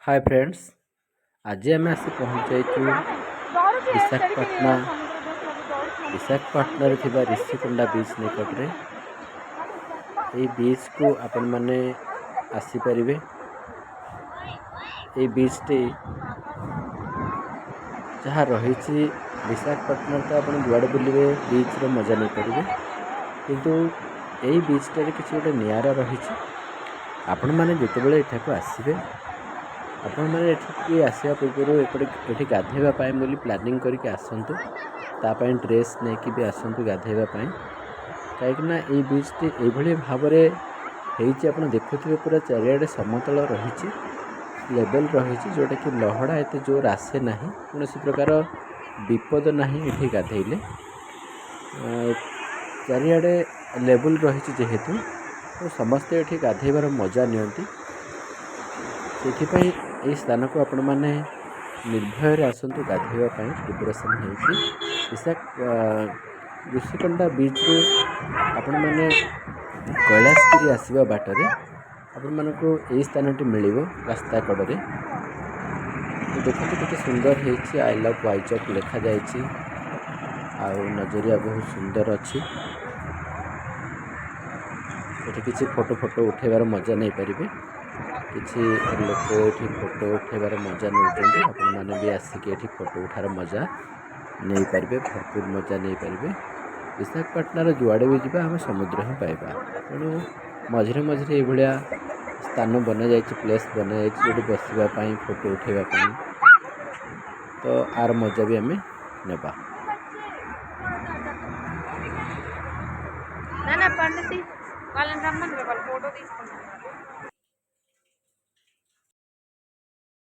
Hi friends, आज आम आसी पहुँच जाइए विशाखापाटना विशाखापाटना ऋषिकोंडा बीच निकट रे। ये बीच को आपण माने आसीपारे। ये बीच टी जहाँ रही विशाखापाटना तो आप जुआड़े बुलिबे बीच रो मजा नहीं पारे, किंतु यही बीच टे किसी गोटे निरा रही। आपण मैंने जितेबाला एठाक आसबे आपण मैंने आसवा पूर्व ये गाधेवाई बोली प्लानिंग करके आसतु। तापाई ड्रेस नहीं कि भी आसतु गाधेवाई, कहीं बीच टी ये भाव आप देखुए पूरा चारिड़े समतल रही लेवल रही जोटा कि लहड़ा एत जोर आसे ना, कौन प्रकार विपद ना ये गाधेले। चारिड़े लेवल रही जेहेतु तो समस्ते ये गाधेबार मजा नियंती। से यही स्थान को आपण मैंने निर्भय आसतु गाधेवाई प्रिपरेसन हो। ऋषिकोंडा बीच रू आपण मैंने कैलाशगिरी आसवा बाटर आपण मानक यही स्थान मिल रास्ता कड़े। तो देखते कितने सुंदर है, आई लव वाइचक लिखा जाइए। नजरिया बहुत सुंदर अच्छी। ये किसी फोटो उठेबार मजा नहीं पारे। किसी लोक ये फोटो उठेबार मजा नहीं, आपण मैंने भी आसिक ये फोटो उठार मजा नहीं पारे, भरपूर मजा नहीं पारे। विशाखापाटनार जुआड़े भी जावा आम समुद्र ही पाइबा। तेणु मझे मझे ये स्थान बना जाए, प्लेस बना जाए जो बसवाई फोटो उठेबापी, तो आर मजा भी आम नेबा। ना पंडित फोटो